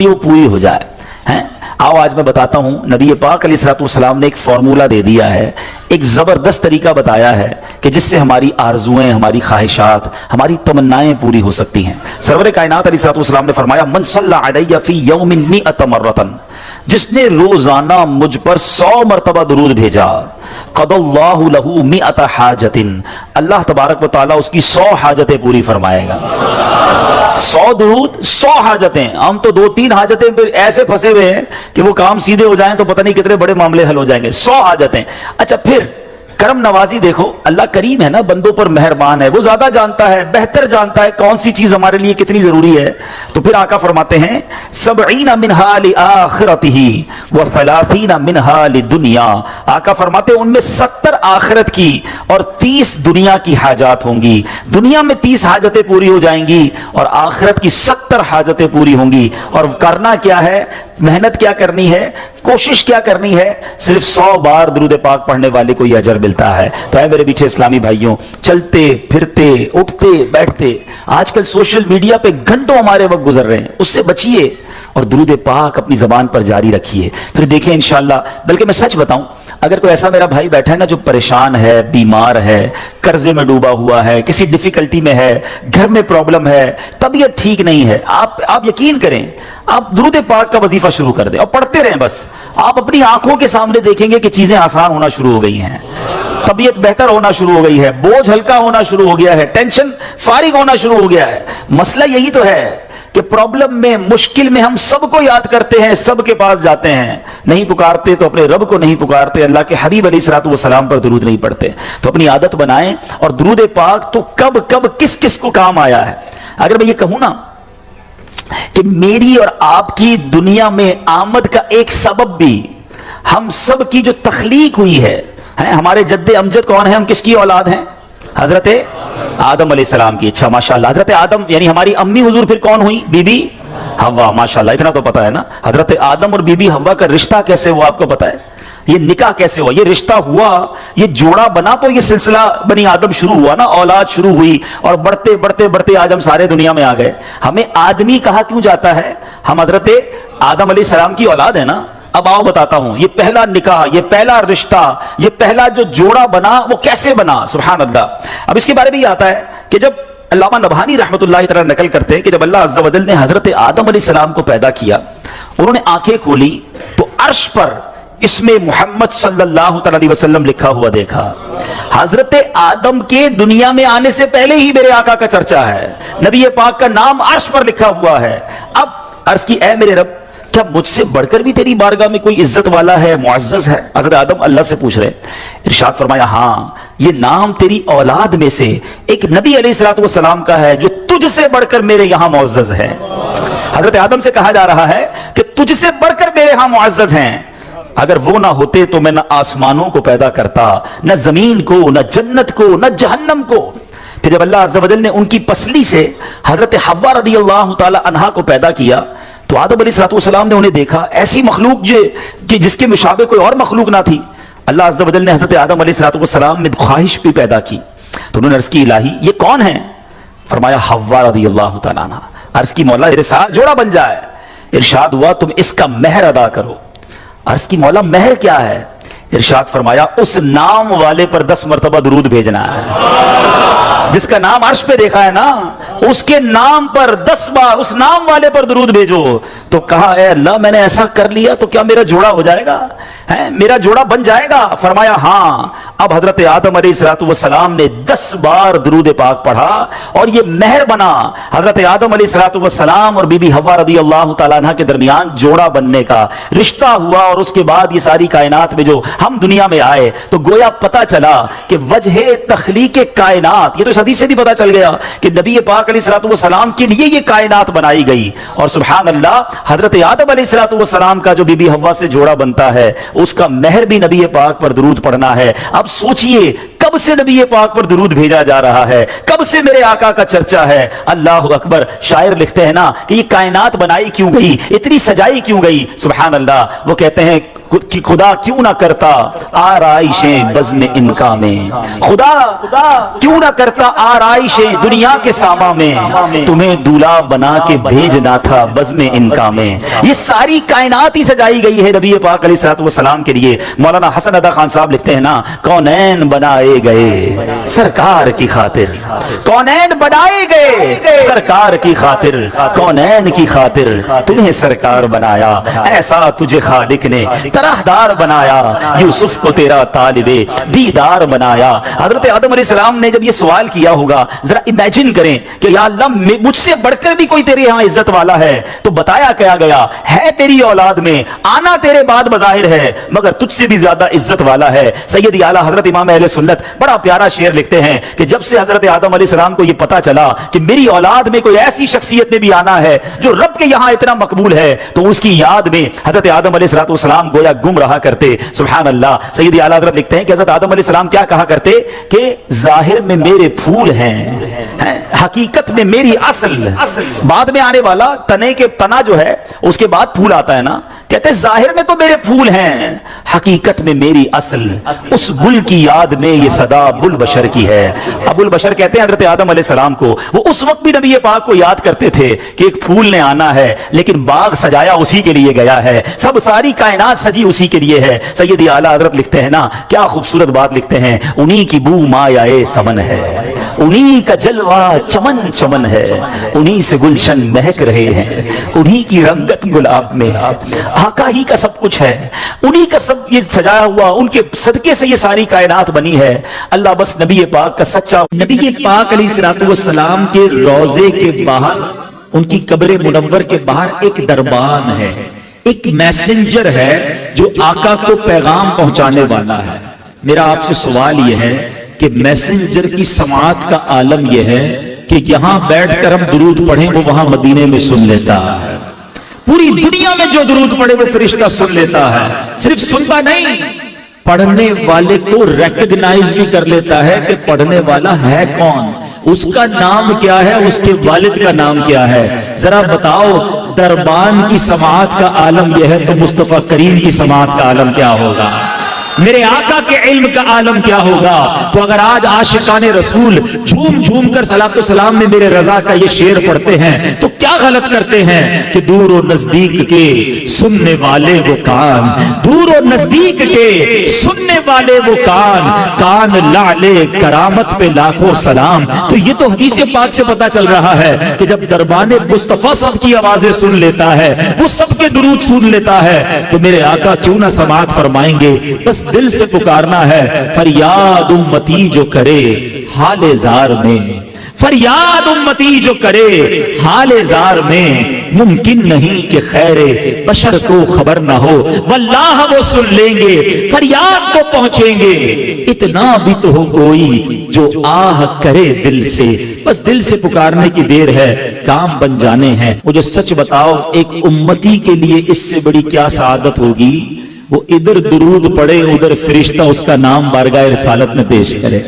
वो पूरी हो जाए हैं। आओ आज मैं बताता हूं, नबी पाक अलैहिस्सलाम ने एक फार्मूला दे दिया है, एक जबरदस्त तरीका बताया है कि जिससे हमारी आरजुएं, हमारी ख्वाहिशात, हमारी तमन्नाएं पूरी हो सकती हैं। सरवर कायनात अलैहिस्सलाम ने फरमाया, मन सल्ला अलैया फी यौमिन मिअत मर्रतन, जिसने रोजाना मुझ पर 100 मरतबा दुरूद भेजा, क़दल्लाहु लहू मिअत हाजतिन, अल्लाह तबारक व तआला उसकी 100 हाजतें पूरी फरमाएगा। 100 दुरूद 100 हाजतें। हम तो 2-3 हाजतें फिर ऐसे फंसे हुए हैं कि वो काम सीधे हो जाएं तो पता नहीं कितने बड़े मामले हल हो जाएंगे। 100 हाजतें। अच्छा, फिर करम नवाजी देखो, अल्लाह करीम है ना, बंदों पर मेहरबान है, वो ज्यादा जानता है, बेहतर जानता है कौन सी चीज हमारे लिए कितनी जरूरी है। तो फिर आका फरमाते हैं, सबईना मिनहा लिआखिरतिही व सलासीना मिनहा लिदुनिया। आका फरमाते हैं उनमें 70 आखिरत की और 30 दुनिया की हाजात होंगी। दुनिया में 30 हाजतें पूरी हो जाएंगी और आखिरत की 70 हाजतें पूरी होंगी। और करना क्या है, मेहनत क्या करनी है, कोशिश क्या करनी है, सिर्फ 100 बार दुरूद पाक पढ़ने वाले को यह अजर मिलता है। तो है मेरे पीछे इस्लामी भाइयों, चलते फिरते उठते बैठते आजकल सोशल मीडिया पे घंटों हमारे वक्त गुजर रहे हैं, उससे बचिए और दुरूद पाक अपनी जबान पर जारी रखिए। फिर देखें इंशाअल्लाह। बल्कि मैं सच बताऊं, अगर कोई ऐसा मेरा भाई बैठा है ना जो परेशान है, बीमार है, कर्जे में डूबा हुआ है, किसी डिफिकल्टी में है, घर में प्रॉब्लम है, तबीयत ठीक नहीं है, आप यकीन करें, आप दुरूद पाक का वजीफा शुरू कर दें और पढ़ते रहें। बस आप अपनी आंखों के सामने देखेंगे कि चीजें आसान होना शुरू हो गई हैं, तबीयत बेहतर होना शुरू हो गई है, बोझ हल्का होना शुरू हो गया है, टेंशन फारिग होना शुरू हो गया है। मसला यही तो है कि प्रॉब्लम में, मुश्किल में हम सबको याद करते हैं, सबके पास जाते हैं, नहीं पुकारते तो अपने रब को नहीं पुकारते, अल्लाह के हबीब अलैहिस्सलाम पर दुरूद नहीं पढ़ते। तो अपनी आदत बनाएं और दुरूद पाक तो कब कब किस किस को काम आया है। अगर मैं ये कहूं ना कि मेरी और आपकी दुनिया में आमद का एक सबब भी हम सब की जो तख्लीक हुई है, हमारे जद्दे अमजद कौन है, हम किसकी औलाद हैं, हजरत आदम अलैहिस्सलाम की। अच्छा माशाल्लाह, हजरत आदम यानी हमारी अम्मी हुजूर फिर कौन हुई, बीबी हव्वा। माशाल्लाह, इतना तो पता है ना। हजरत आदम और बीबी हव्वा का रिश्ता कैसे हुआ आपको पता है, ये निकाह कैसे हुआ, ये रिश्ता हुआ, ये जोड़ा बना तो ये सिलसिला बनी आदम शुरू हुआ ना, औलाद शुरू हुई और बढ़ते बढ़ते बढ़ते आज हम सारे दुनिया में आ गए। हमें आदमी कहा क्यों जाता है, हम हजरत आदम अलैहिस्सलाम की औलाद है ना। अब आओ बताता हूं, ये पहला निकाह, ये पहला रिश्ता, ये पहला जो जोड़ा बना वो कैसे बना, सुभान अल्लाह। अब इसके बारे में ये आता है कि जब अल्लामा नबहानी रहमतुल्लाह तआला नकल करते हैं कि जब अल्लाह अज़्ज़ा वजल ने हजरत आदम अलैहिस्सलाम को पैदा किया, उन्होंने आंखें खोली तो अर्श पर इसमें मोहम्मद सल्लल्लाहु अलैहि वसल्लम लिखा हुआ देखा। हजरत आदम के दुनिया में आने से पहले ही मेरे आका का चर्चा है, नबी पाक का नाम अर्श पर लिखा हुआ है। अब अर्श की, ऐ मेरे रब, क्या मुझसे बढ़कर भी तेरी बारगाह में कोई इज्जत वाला है, मुअज़्ज़ज़ है? हज़रत आदम अल्लाह से पूछ रहे। इरशाद फरमाया, हाँ, ये नाम तेरी औलाद में से एक नबी अलैहिस्सलातु वस्सलाम का है जो तुझसे बढ़कर मेरे यहां मुअज़्ज़ज़ है। हजरत आदम से कहा जा रहा है कि तुझसे बढ़कर मेरे यहां मुअज़्ज़ज़ हैं। अगर वो ना होते तो मैं न आसमानों को पैदा करता, न जमीन को, न जन्नत को, न जहन्नम को। फिर जब अल्लाह अज़्ज़ा वजल ने उनकी पसली से हजरत हव्वा रज़ियल्लाहु ताला अन्हा को पैदा किया तो आदम अलैहिस्सलाम ने उन्हें देखा, ऐसी मखलूक कि जिसके मुशाबे कोई और मखलूक ना थी। अल्लाह अज़्ज़ा वजल ने हजरत आदम अलैहिस्सलाम में ख्वाहिश भी पैदा की। तो उन्होंने अर्ज़ की, इलाही ये कौन है? फरमाया, हव्वा रज़ियल्लाहु ताला अन्हा। अर्ज़ की, मौला मेरे साथ जोड़ा बन जाए। इरशाद हुआ, तुम इसका मेहर अदा करो। अर्ज़ की, मौला मेहर क्या है? इरशाद फरमाया, उस नाम वाले पर 10 मरतबा दुरूद भेजना है। जिसका नाम अर्श पे देखा है ना, उसके नाम पर 10 बार उस नाम वाले पर दुरूद भेजो। तो कहा, ए अल्लाह, मैंने ऐसा कर लिया तो क्या मेरा जोड़ा हो जाएगा, है मेरा जोड़ा बन जाएगा? फरमाया, हाँ। अब हजरत आदम अलैहिस्सलाम ने 10 बार दुरूद पाक पढ़ा और ये मेहर बना हजरत आदम अलैहिस्सलाम और बीबी हव्वा रज़ियल्लाहु ताला अन्हा के दरमियान जोड़ा बनने का, रिश्ता हुआ। और उसके बाद ये सारी कायनात में जो हम दुनिया में आए तो गोया पता चला कि वजह तख्लीक कायनात, ये तो इस हदीस से भी पता चल गया कि नबी पाक अलैहिस्सलाम के लिए ये कायनात बनाई गई। और सुभान अल्लाह, हजरत आदम अलैहिस्सलाम का जो बीबी हव्वा से जोड़ा बनता है उसका मेहर भी नबी पाक पर दुरूद पढ़ना है। अब सोचिए कब कब से नबी पाक पर दुरूद भेजा जा रहा है, कब से मेरे आका का चर्चा है। अल्लाह अकबर। शायर लिखते हैं ना कि ये कायनात बनाई क्यों गई, इतनी सजाई क्यों गई। सुभान अल्लाह। वो कहते हैं कि खुदा क्यों ना करता आराइशें बज़्म इनका में, खुदा क्यों ना करता आराइशें दुनिया के सामा में, तुम्हें दूल्हा बना के भेजना था बज़्म इनका में। ये सारी कायनात ही सजाई गई है नबी पाक अलैहिस्सलातु वस्सलाम के लिए। मौलाना हसन अदा खान साहब लिखते हैं ना, कौनैन बनाए गए सरकार की खातिर, कौनैन बनाए गए सरकार की खातिर, कौनैन की खातिर तुम्हें सरकार बनाया, ऐसा तुझे खालिक ने तरहदार बनाया, यूसुफ को तेरा तालिबे दीदार बनाया। हजरत आदम अलैहिस्सलाम ने जब ये सवाल किया होगा, जरा इमेजिन करें कि या अल्लाह मुझसे बढ़कर भी कोई तेरे यहाँ इज्जत वाला है, तो बताया क्या गया है, तेरी औलाद में आना तेरे बाद बज़ाहिर है, मगर तुझसे भी ज्यादा इज्जत वाला है। सैयद आला हजरत इमाम अहले सुन्नत बड़ा प्यारा शेर लिखते हैं कि जब से हजरत आदम अलैहिस्सलाम को ये पता चला कि मेरी औलाद में कोई ऐसी शख्सियत ने भी आना है जो रब के यहाँ इतना मकबूल है, तो उसकी याद में हजरत आदम अलैहिस्सलाम गोया गुम रहा करते। सुभान अल्लाह। सैयद आला हजरत लिखते हैं कि हजरत आदम अलैहिस्सलाम क्या कहा करते कि जाहिर में मेरे फूल हैं, हकीकत में मेरी असल। बाद में आने वाला तने के तना जो है उसके बाद फूल आता है ना, कहते जाहिर में तो मेरे फूल हैं, हकीकत में मेरी असल। उस गुल की याद में ये सदा अबुल बशर की है। अबुल बशर कहते हैं हजरत आदम अलैहिस्सलाम को, वो उस वक्त भी नबी पाक को याद करते थे कि एक फूल ने आना है, लेकिन बाग सजाया उसी के लिए गया है, सब सारी कायनात सजी उसी के लिए है। सैयद आला हजरत लिखते हैं ना, क्या खूबसूरत बात लिखते हैं, उन्हीं की बू मायाए समन है, उन्हीं का जलवा चमन चमन है, उन्हीं से गुलशन महक रहे हैं, उन्हीं की रंगत गुलाब में, आका ही का सब कुछ है, उन्हीं का सब ये सजाया हुआ, उनके सदके से ये सारी कायनात बनी है। अल्लाह बस नबी पाक का सच्चा। नबी पाक अलैहिस्सलातु वस्सलाम के रोजे के बाहर, उनकी कब्र मुनव्वर के बाहर एक दरबान है, एक मैसेंजर है जो आका को पैगाम पहुंचाने वाला है। मेरा आपसे सवाल यह है कि मैसेंजर की समाअत का आलम यह है कि यहां बैठकर हम दुरूद पढ़ें, वो वहां मदीने में सुन लेता है। पूरी दुनिया में जो दुरूद पढ़े वो फरिश्ता सुन लेता है। सिर्फ सुनता नहीं, पढ़ने वाले को रिकॉग्नाइज भी कर लेता है कि पढ़ने वाला है कौन, उसका नाम क्या है, उसके वालिद का नाम क्या है। जरा बताओ, दरबान की समाअत का आलम यह है, तो मुस्तफा करीम की समाअत का आलम क्या होगा, मेरे आका के इल्म का आलम क्या होगा। तो अगर आज आशिकाने रसूल झूम झूम कर सलातो सलाम में मेरे रजा का ये शेर पढ़ते हैं, तो क्या गलत करते हैं कि दूर और नजदीक के सुनने वाले वो कान, दूर और नजदीक के सुनने वाले वो कान, कान लाले करामत पे लाखों सलाम। तो ये तो हदीस पाक से पता चल रहा है कि जब दरबाने मुस्तफा सबकी आवाजें सुन लेता है, वो सबके दुरूद सुन लेता है, तो मेरे आका क्यों ना समाअत फरमाएंगे। बस दिल से पुकारना है, फरियाद उम्मती जो करे हाले जार में, फरियाद उम्मती जो करे हाले जार में, मुमकिन नहीं कि खैरे बशर को खबर ना हो, वल्लाह वो सुन लेंगे, फरियाद को पहुंचेंगे। इतना भी तो हो कोई जो आह करे दिल से, बस दिल से पुकारने की देर है, काम बन जाने हैं। मुझे सच बताओ, एक उम्मती के लिए इससे बड़ी क्या सआदत होगी, वो इधर दुरूद पढ़े, उधर फरिश्ता उसका नाम बारगाह रिसालत में पेश करे,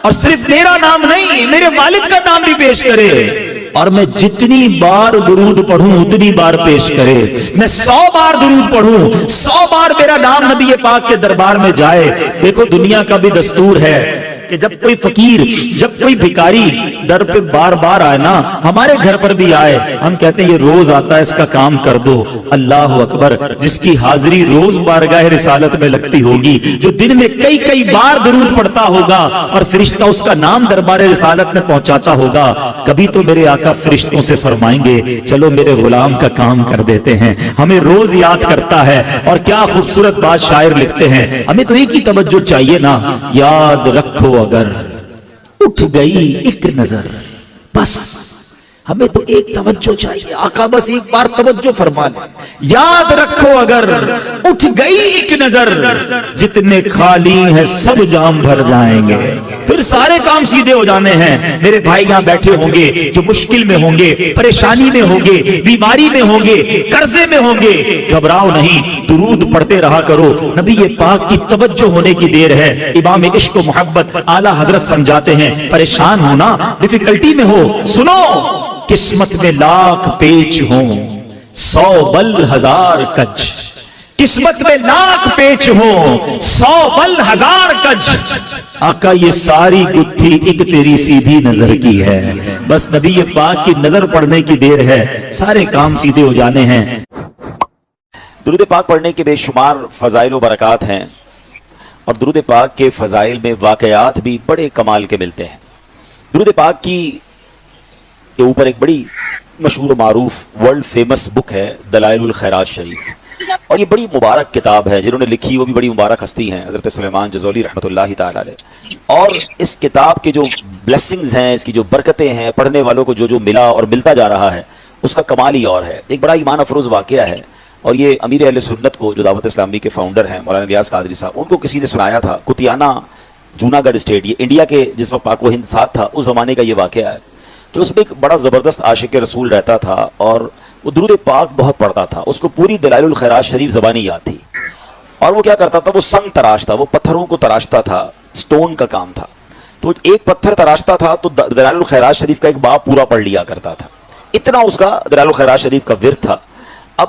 और सिर्फ मेरा नाम नहीं, मेरे वालिद का नाम भी पेश करे, और मैं जितनी बार दुरूद पढ़ूं उतनी बार पेश करे। मैं 100 बार दुरूद पढ़ूं, 100 बार मेरा नाम नबी पाक के दरबार में जाए। देखो, दुनिया का भी दस्तूर है कि जब कोई फकीर, जब कोई भिखारी दर पे बार बार आए ना, हमारे घर पर भी आए, हम कहते हैं ये रोज आता है, इसका काम कर दो। अल्लाह अकबर, जिसकी हाजिरी रोज बारगाह रिसालत में लगती होगी, जो दिन में कई कई बार दुरूद पढ़ता होगा और फरिश्ता उसका नाम दरबार रिसालत में पहुंचाता होगा, कभी तो मेरे आका फरिश्तों से फरमाएंगे चलो मेरे गुलाम का काम कर देते हैं। हमें रोज याद करता है। और क्या खूबसूरत बात शायर लिखते हैं, हमें तो एक ही तवज्जो चाहिए ना, याद रखो अगर उठ गई एक नजर, बस ہمیں تو ایک توجہ چاہیے، آقا بس ایک بار توجہ فرما لیں، یاد رکھو اگر اٹھ گئی ایک نظر، جتنے خالی ہیں سب جام بھر جائیں گے، پھر سارے کام سیدھے ہو جانے ہیں۔ میرے بھائی یہاں بیٹھے ہوں گے جو مشکل میں ہوں گے، پریشانی میں ہوں گے، بیماری میں ہوں گے، قرضے میں ہوں گے، گھبراؤ نہیں، درود پڑھتے رہا کرو، نبی پاک کی توجہ ہونے کی دیر ہے۔ امام عشق و محبت اعلیٰ حضرت سمجھاتے ہیں، پریشان ہونا، ڈیفیکلٹی میں ہو، سنو، قسمت میں لاکھ پیچ ہوں 100 بل 1000 کج، قسمت میں لاکھ پیچ ہوں 100 بل 1000 کج، آقا یہ ساری گتھی ایک تیری سیدھی نظر کی ہے، بس نبی پاک کی نظر پڑنے کی دیر ہے، سارے کام سیدھے ہو جانے ہیں۔ درود پاک پڑھنے کے بے شمار فضائل و برکات ہیں، اور درود پاک کے فضائل میں واقعات بھی بڑے کمال کے ملتے ہیں۔ درود پاک کے اوپر ایک بڑی مشہور و معروف ورلڈ فیمس بک ہے دلائل الخیرات شریف، اور یہ بڑی مبارک کتاب ہے، جنہوں نے لکھی وہ بھی بڑی مبارک ہستی ہیں، حضرت سلیمان جزولی رحمۃ اللہ تعالی علیہ۔ اور اس کتاب کے جو بلیسنگز ہیں، اس کی جو برکتیں ہیں، پڑھنے والوں کو جو ملا اور ملتا جا رہا ہے، اس کا کمال ہی اور ہے۔ ایک بڑا ایمان افروز واقعہ ہے، اور یہ امیر اہل سنت کو جو دعوت اسلامی کے فاؤنڈر ہیں مولانا ریاض قادری صاحب، ان کو کسی نے سنایا تھا۔ کتیانہ جوناگڑھ اسٹیٹ، یہ انڈیا کے جس وقت پاک و ہند ساتھ تھا اس زمانے کا یہ واقعہ ہے کہ اس میں ایک بڑا زبردست عاشق رسول رہتا تھا، اور وہ درود پاک بہت پڑھتا تھا، اس کو پوری دلائل الخیرات شریف زبانی یاد تھی۔ اور وہ کیا کرتا تھا، وہ سنگ تراشتا، وہ پتھروں کو تراشتا تھا، سٹون کا کام تھا، تو ایک پتھر تراشتا تھا تو دلائل الخیرات شریف کا ایک باب پورا پڑھ لیا کرتا تھا، اتنا اس کا دلائل الخیرات شریف کا ورد تھا۔ اب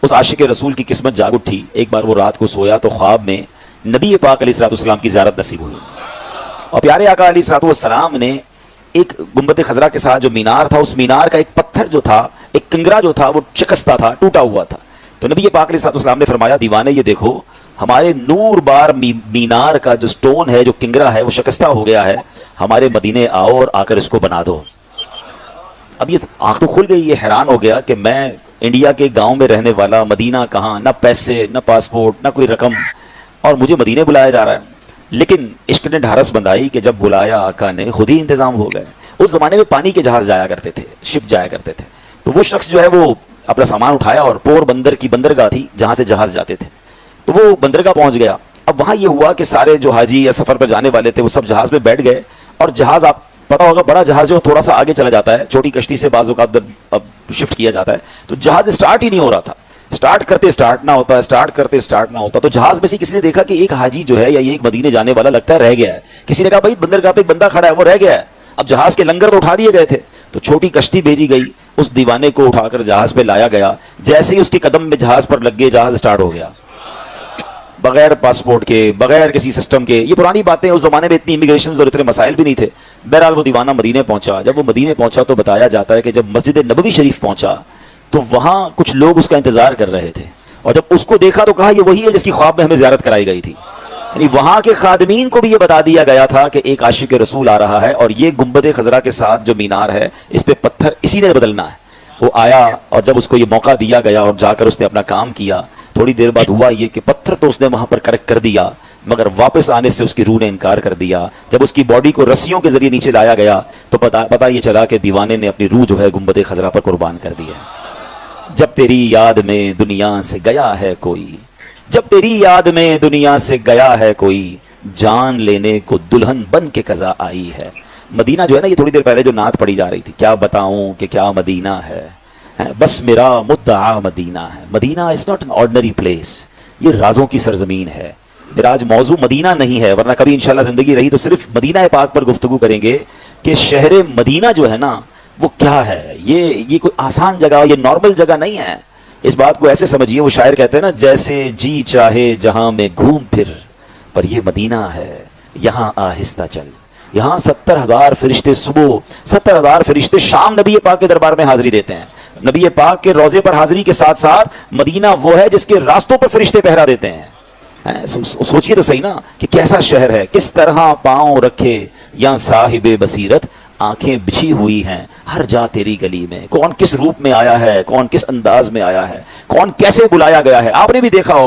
اس عاشق رسول کی قسمت جاگ اٹھی، ایک بار وہ رات کو سویا تو خواب میں نبی پاک علیہ الصلوۃ والسلام کی زیارت نصیب ہوئی، اور پیارے آقا علیہ الصلوۃ والسلام نے ایک گنبد خضرا کے ساتھ جو مینار تھا، اس مینار کا ایک پتھر جو تھا، ایک کنگرا جو تھا، وہ شکستہ تھا، ٹوٹا ہوا تھا۔ تو نبی پاک علیہ الصلوۃ والسلام نے فرمایا، دیوانے یہ دیکھو، ہمارے نور بار مینار کا جو سٹون ہے، جو کنگرا ہے، وہ شکستہ ہو گیا ہے، ہمارے مدینے آؤ اور آ کر اس کو بنا دو۔ اب یہ آنکھ تو کھل گئی، یہ حیران ہو گیا کہ میں انڈیا کے گاؤں میں رہنے والا، مدینہ کہاں، نہ پیسے، نہ پاسپورٹ، نہ کوئی رقم، اور مجھے مدینے بلایا جا رہا ہے۔ لیکن عشق نے ڈھارس بندھائی کہ جب بلایا آقا نے، خود ہی انتظام ہو گئے۔ اس زمانے میں پانی کے جہاز جایا کرتے تھے، شپ جایا کرتے تھے، تو وہ شخص جو ہے وہ اپنا سامان اٹھایا اور پور بندر کی بندرگاہ تھی جہاں سے جہاز جاتے تھے، تو وہ بندرگاہ پہنچ گیا۔ اب وہاں یہ ہوا کہ سارے جو حاجی یا سفر پر جانے والے تھے وہ سب جہاز میں بیٹھ گئے، اور جہاز، آپ پتا ہوگا بڑا جہاز جو تھوڑا سا آگے چلا جاتا ہے، چھوٹی کشتی سے بعض اوقات اب شفٹ کیا جاتا ہے، تو جہاز اسٹارٹ ہی نہیں ہو رہا تھا، اسٹارٹ کرتے اسٹارٹ نہ ہوتا، اسٹارٹ کرتے اسٹارٹ نہ ہوتا۔ تو جہاز میں سے کسی نے دیکھا کہ ایک حاجی جو ہے یا یہ ایک مدینے جانے والا لگتا ہے رہ گیا ہے، کسی نے کہا بھائی بندرگاہ پہ ایک بندہ کھڑا ہے، وہ رہ گیا ہے۔ اب جہاز کے لنگر تو اٹھا دیے گئے تھے، تو چھوٹی کشتی بھیجی گئی، اس دیوانے کو اٹھا کر جہاز پہ لایا گیا، جیسے ہی اس کے قدم میں جہاز پر لگ گئے، جہاز اسٹارٹ ہو گیا، بغیر پاسپورٹ کے، بغیر کسی سسٹم کے۔ یہ پرانی باتیں، اس زمانے میں اتنی امیگریشنز اور اتنے مسائل بھی نہیں تھے۔ بہرحال وہ دیوانہ مدینے پہنچا۔ جب وہ مدینے پہنچا تو بتایا جاتا ہے کہ جب مسجد نبوی شریف پہنچا تو وہاں کچھ لوگ اس کا انتظار کر رہے تھے، اور جب اس کو دیکھا تو کہا یہ وہی ہے جس کی خواب میں ہمیں زیارت کرائی گئی تھی۔ یعنی وہاں کے خادمین کو بھی یہ بتا دیا گیا تھا کہ ایک عاشق رسول آ رہا ہے، اور یہ گنبد خضرا کے ساتھ جو مینار ہے اس پہ پتھر اسی نے بدلنا ہے۔ وہ آیا، اور جب اس کو یہ موقع دیا گیا اور جا کر اس نے اپنا کام کیا، تھوڑی دیر بعد ہوا یہ کہ پتھر تو اس نے وہاں پر کریکٹ کر دیا، مگر واپس آنے سے اس کی روح نے انکار کر دیا۔ جب اس کی باڈی کو رسیوں کے ذریعے نیچے لایا گیا تو پتہ یہ چلا کہ دیوانے نے اپنی روح جو ہے گنبد خضرا پر قربان کر دی ہے۔ جب تیری یاد میں دنیا سے گیا ہے کوئی، جب تیری یاد میں دنیا سے گیا ہے کوئی، جان لینے کو دلہن بن کے قضا آئی ہے۔ مدینہ جو ہے نا، یہ تھوڑی دیر پہلے جو نعت پڑھی جا رہی تھی، کیا بتاؤں کہ کیا مدینہ ہے، بس میرا مدعا مدینہ ہے۔ Madina is not an ordinary place, یہ رازوں کی سرزمین ہے۔ میرا آج موضوع مدینہ نہیں ہے، ورنہ کبھی انشاءاللہ زندگی رہی تو صرف مدینہ پاک پر گفتگو کریں گے کہ شہر مدینہ جو ہے نا وہ کیا ہے۔ یہ کوئی آسان جگہ، یہ نارمل جگہ نہیں ہے۔ اس بات کو ایسے سمجھیے، وہ شاعر کہتے ہیں نا، جیسے جی چاہے جہاں میں گھوم پھر، پر یہ مدینہ ہے یہاں آہستہ چل۔ یہاں 70,000 فرشتے صبح، 70,000 فرشتے شام نبی پاک کے دربار میں حاضری دیتے ہیں۔ نبی پاک کے روزے پر حاضری کے ساتھ ساتھ مدینہ وہ ہے جس کے راستوں پر فرشتے پہرا دیتے ہیں۔ سوچئے تو صحیح نا کہ کیسا شہر ہے، کس طرح پاؤں رکھے یا صاحب بصیرت، آنکھیں بچھی ہوئی ہیں ہر جا تیری گلی میں۔ کون کس روپ میں آیا ہے، کون کس انداز میں آیا ہے، کون کیسے بلایا گیا ہے، آپ نے بھی دیکھا ہو۔